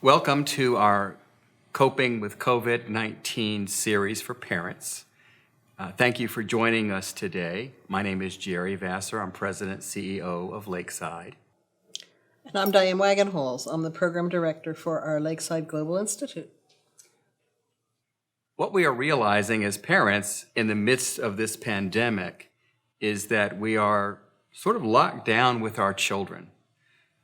Welcome to our Coping with COVID-19 series for parents. Thank you for joining us today. My name is Gerry Vassar. I'm President CEO of Lakeside. And I'm Diane Wagenhals. I'm the Program Director for our Lakeside Global Institute. What we are realizing as parents in the midst of this pandemic is that we are sort of locked down with our children.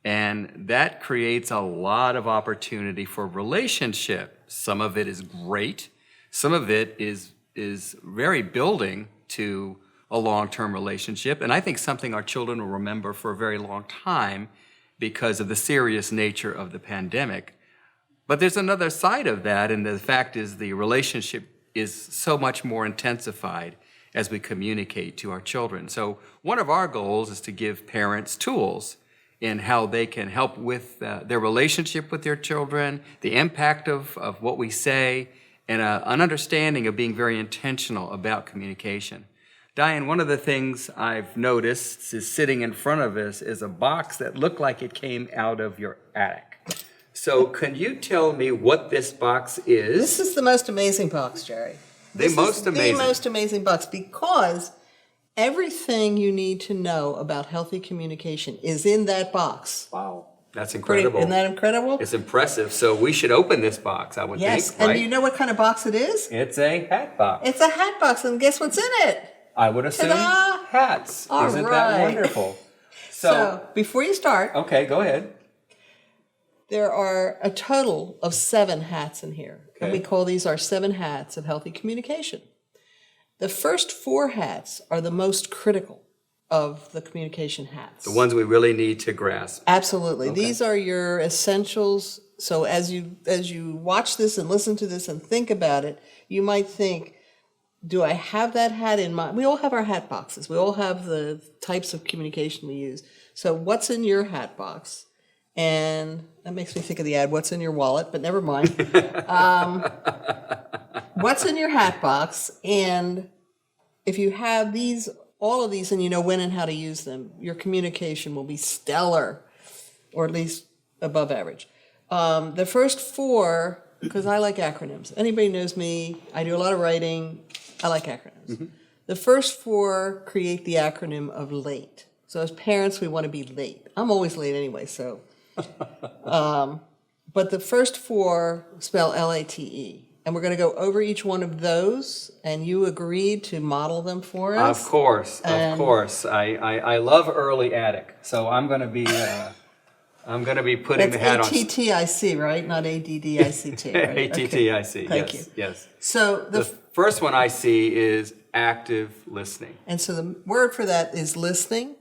And that creates a lot of opportunity for relationship. Some of it is great. Some of it is very building to a long-term relationship. And I think something our children will remember for a very long time because of the serious nature of the pandemic. But there's another side of that, and the fact is the relationship is so much more intensified as we communicate to our children. So one of our goals is to give parents tools in how they can help with their relationship with their children, the impact of what we say, and an understanding of being very intentional about communication. Diane, one of the things I've noticed is sitting in front of us is a box that looked like it came out of your attic. So can you tell me what this box is? This is the most amazing box, Gerry. The most amazing box because everything you need to know about healthy communication is in that box. Wow, that's incredible. Isn't that incredible? It's impressive. So we should open this box, I would think, Yes, right? and do you know what kind of box it is? It's a hat box. It's a hat box, and guess what's in it? I would assume Ta-da! hats. All Isn't right. that wonderful? So before you start, Okay, go ahead. there are a total of 7 hats in here. Okay. And we call these our 7 hats of healthy communication. The first 4 hats are the most critical of the communication hats. The ones we really need to grasp. Absolutely. Okay. These are your essentials. So as you watch this and listen to this and think about it, you might think, do I have that hat in mind? We all have our hat boxes. We all have the types of communication we use. So what's in your hat box? And that makes me think of the ad, what's in your wallet, but never mind. What's in your hat box? And if you have these, all of these, and you know when and how to use them, your communication will be stellar, or at least above average. The first 4, because I like acronyms. Anybody knows me, I do a lot of writing, I like acronyms. Mm-hmm. The first 4 create the acronym of LATE. So as parents, we want to be late. I'm always late anyway, so. But the first 4 spell LATE. And we're going to go over each one of those, and you agreed to model them for us. Of course. I love early attic, so I'm going to be putting the hat on. That's ATTIC, right? Not ADDICT, right? ATTIC. Thank Yes. you. Yes. So The first one I see is active listening. and so the word for that is listening.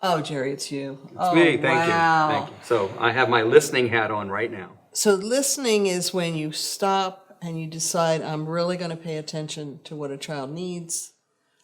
Oh, Gerry, it's you. It's me. Thank wow. you. Thank you. So I have my listening hat on right now. So listening is when you stop and you decide, I'm really going to pay attention to what a child needs.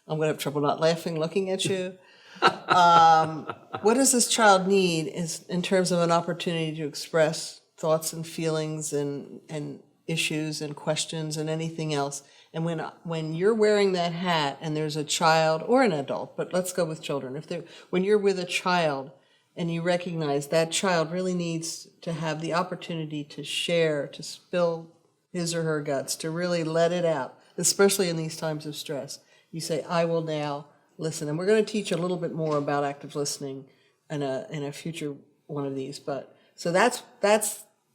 I'm going to have trouble not laughing looking at you. What does this child need is in terms of an opportunity to express thoughts and feelings and issues and questions and anything else. And when you're wearing that hat and there's a child or an adult, but let's go with children. When you're with a child and you recognize that child really needs to have the opportunity to share, to spill his or her guts, to really let it out, especially in these times of stress, you say, I will now listen. And we're going to teach a little bit more about active listening in a future one of these. But so that's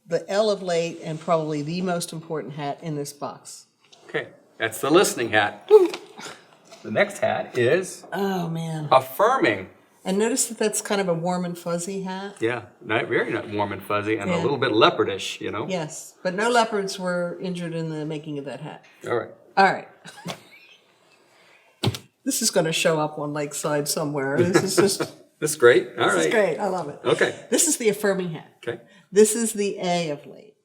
the L of late and probably the most important hat in this box. Okay, that's the listening hat. The next hat is Oh, man. affirming. And notice that that's kind of a warm and fuzzy hat. Yeah, very warm and fuzzy and a Yeah. little bit leopardish, you know? Yes, but no leopards were injured in the making of that hat. All right. All right. This is going to show up on Lakeside somewhere. This is just This is great. All right. this is great. I love it. Okay. This is the affirming hat. Okay. This is the A of late.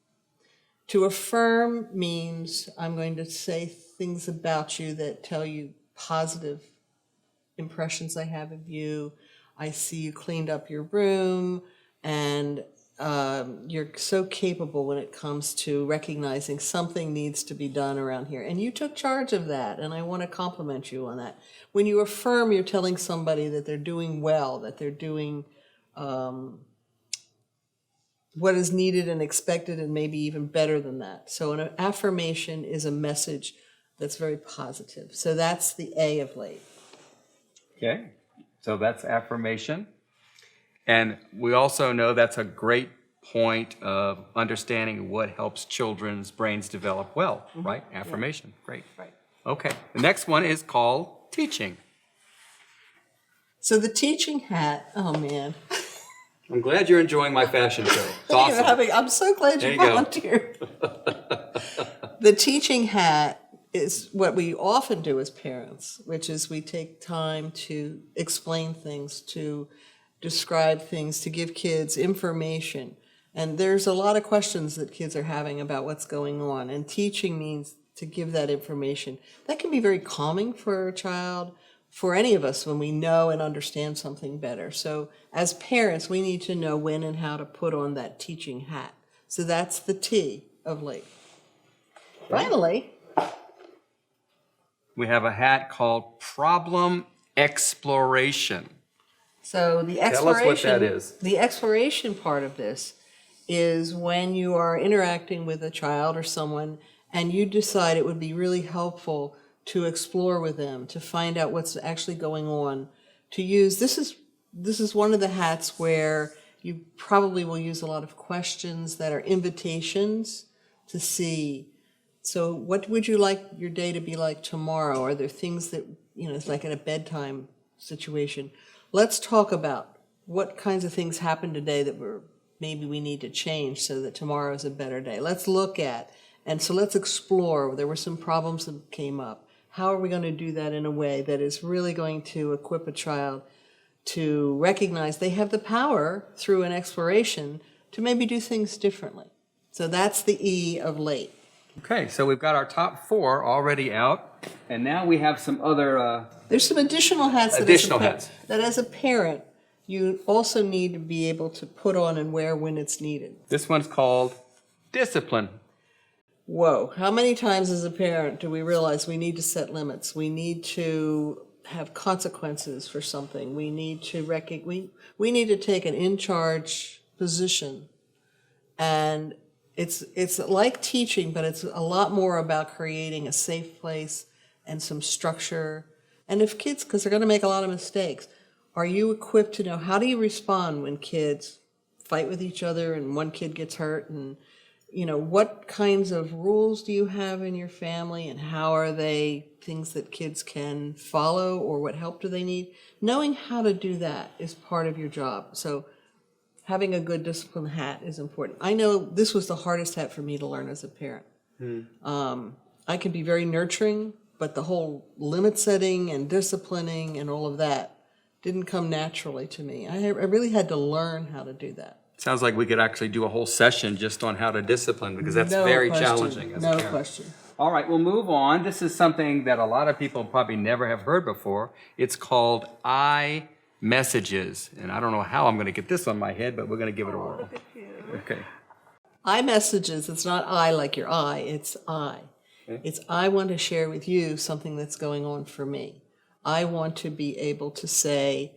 To affirm means I'm going to say things about you that tell you positive impressions I have of you. I see you cleaned up your room, and you're so capable when it comes to recognizing something needs to be done around here. And you took charge of that, and I want to compliment you on that. When you affirm, you're telling somebody that they're doing well, that they're doing what is needed and expected, and maybe even better than that. So an affirmation is a message that's very positive. So that's the A of late. Okay, so that's affirmation. And we also know that's a great point of understanding what helps children's brains develop well, right? Affirmation, great. Right. Okay, the next one is called teaching. So the teaching hat, oh man. I'm glad you're enjoying my fashion show. It's awesome. I'm so glad There you you go. volunteered. The teaching hat is what we often do as parents, which is we take time to explain things, to describe things, to give kids information. And there's a lot of questions that kids are having about what's going on. And teaching means to give that information. That can be very calming for a child, for any of us, when we know and understand something better. So as parents, we need to know when and how to put on that teaching hat. So that's the T of late. Finally, We have a hat called problem exploration. so the Tell us what that is. The exploration part of this is when you are interacting with a child or someone and you decide it would be really helpful to explore with them, to find out what's actually going on, to use, this is one of the hats where you probably will use a lot of questions that are invitations to see. So what would you like your day to be like tomorrow? Are there things that, it's like at a bedtime situation. Let's talk about what kinds of things happened today that maybe we need to change so that tomorrow is a better day. Let's look at, and so let's explore. There were some problems that came up. How are we going to do that in a way that is really going to equip a child to recognize they have the power through an exploration to maybe do things differently? So that's the E of late. Okay, so we've got our top 4 already out, and now we have some other There's some additional hats that as a parent you also need to be able to put on and wear when it's needed. This one's called discipline. Whoa, how many times as a parent do we realize we need to set limits? We need to have consequences for something. We need to we need to take an in-charge position. And it's like teaching, but it's a lot more about creating a safe place and some structure. And if kids, because they're going to make a lot of mistakes, are you equipped to know how do you respond when kids fight with each other and one kid gets hurt? And what kinds of rules do you have in your family, and how are they things that kids can follow, or what help do they need? Knowing how to do that is part of your job. So having a good discipline hat is important. I know this was the hardest hat for me to learn as a parent. I can be very nurturing, but the whole limit setting and disciplining and all of that didn't come naturally to me. I really had to learn how to do that. Sounds like we could actually do a whole session just on how to discipline, because that's very challenging as a parent. No question. All right, we'll move on. This is something that a lot of people probably never have heard before. It's called I messages. And I don't know how I'm going to get this on my head, but we're going to give it a whirl. Look at you. Okay. I messages, it's not I like your eye, it's I. Okay. It's I want to share with you something that's going on for me. I want to be able to say,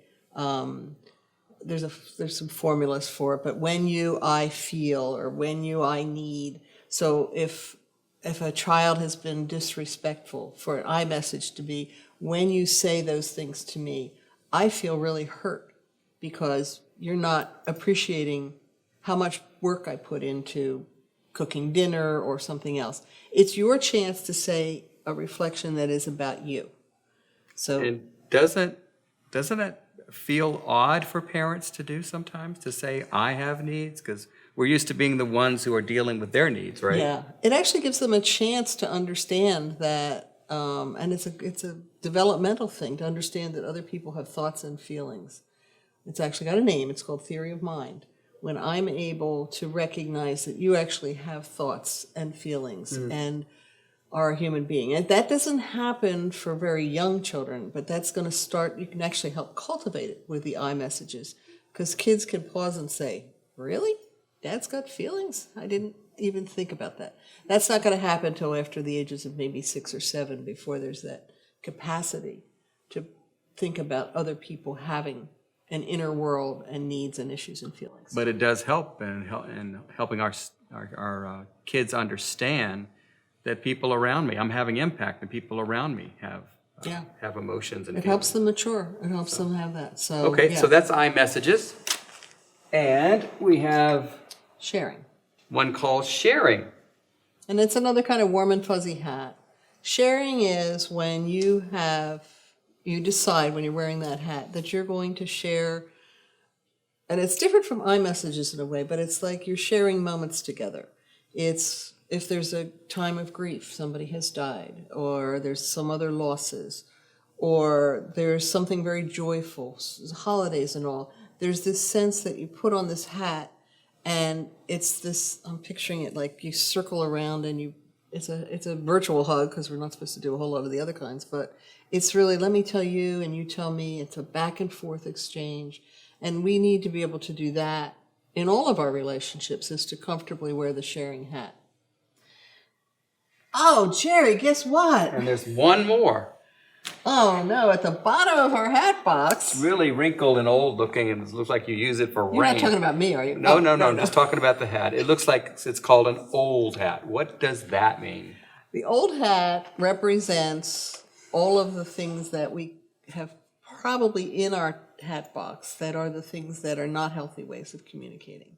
there's some formulas for it, but when you I feel, or when you I need. So if a child has been disrespectful, for an I message to be, when you say those things to me, I feel really hurt because you're not appreciating how much work I put into cooking dinner or something else. It's your chance to say a reflection that is about you. So, And doesn't it feel odd for parents to do sometimes, to say I have needs? Because we're used to being the ones who are dealing with their needs, right? yeah, it actually gives them a chance to understand that, and it's a developmental thing to understand that other people have thoughts and feelings. It's actually got a name. It's called theory of mind. When I'm able to recognize that you actually have thoughts and feelings and are a human being. And that doesn't happen for very young children, but that's going to start, you can actually help cultivate it with the I messages, because kids can pause and say, really? Dad's got feelings? I didn't even think about that. That's not going to happen until after the ages of maybe 6 or 7, before there's that capacity to think about other people having an inner world and needs and issues and feelings. But it does help in helping our kids understand that people around me, I'm having impact, and people around me have emotions and It feelings. helps them mature. It helps them have that. So Okay, so that's iMessages. And we have sharing. one called sharing. And it's another kind of warm and fuzzy hat. Sharing is when you decide when you're wearing that hat that you're going to share, and it's different from iMessages in a way, but it's like you're sharing moments together. It's if there's a time of grief, somebody has died, or there's some other losses, or there's something very joyful, holidays and all, there's this sense that you put on this hat, and it's this, I'm picturing it like you circle around and it's a virtual hug, because we're not supposed to do a whole lot of the other kinds, but it's really, let me tell you and you tell me. It's a back and forth exchange. And we need to be able to do that in all of our relationships, is to comfortably wear the sharing hat. Oh, Gerry, guess what? And there's one more. Oh, no, at the bottom of our hat box. It's really wrinkled and old looking, and it looks like you use it for rain. You're not talking about me, are you? No, I'm just talking about the hat. It looks like it's called an old hat. What does that mean? The old hat represents all of the things that we have probably in our hat box that are the things that are not healthy ways of communicating.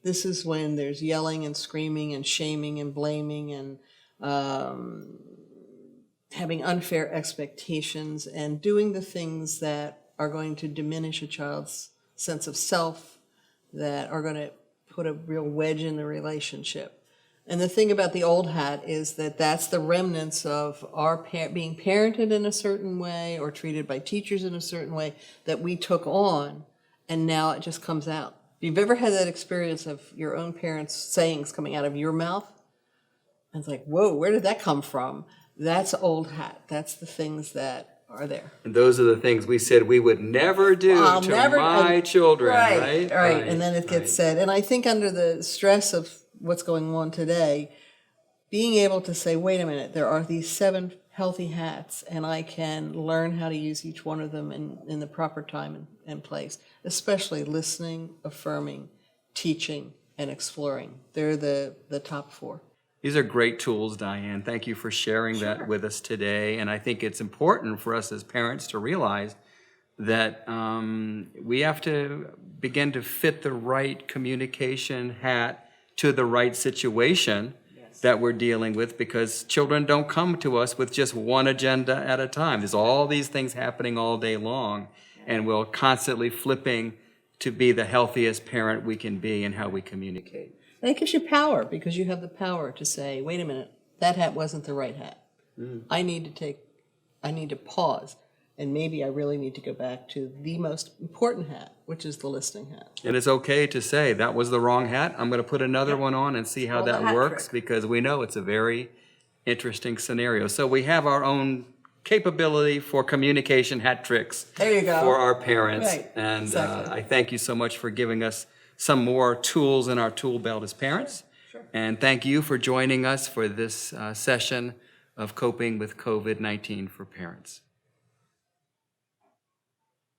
This is when there's yelling and screaming and shaming and blaming and having unfair expectations and doing the things that are going to diminish a child's sense of self, that are going to put a real wedge in the relationship. And the thing about the old hat is that that's the remnants of our being parented in a certain way or treated by teachers in a certain way that we took on, and now it just comes out. If you've ever had that experience of your own parents' sayings coming out of your mouth, and it's like, whoa, where did that come from? That's old hat. That's the things that are there. And those are the things we said we would never do to my children, right? Right. And then it gets said. And I think under the stress of what's going on today, being able to say, wait a minute, there are these 7 healthy hats, and I can learn how to use each one of them in the proper time and place, especially listening, affirming, teaching, and exploring. They're the top 4. These are great tools, Diane. Thank you for sharing that with us today. And I think it's important for us as parents to realize that we have to begin to fit the right communication hat to the right situation that we're dealing with, because children don't come to us with just one agenda at a time. There's all these things happening all day long, and we're constantly flipping to be the healthiest parent we can be in how we communicate. And it gives you power, because you have the power to say, wait a minute, that hat wasn't the right hat. I need to pause, and maybe I really need to go back to the most important hat, which is the listening hat. And it's okay to say, that was the wrong hat. I'm going to put another one on and see how that works, because we know it's a very interesting scenario. So we have our own capability for communication hat tricks There you go. for our parents. Right. And Exactly. I thank you so much for giving us some more tools in our tool belt as parents. Sure. And thank you for joining us for this session of Coping with COVID-19 for Parents.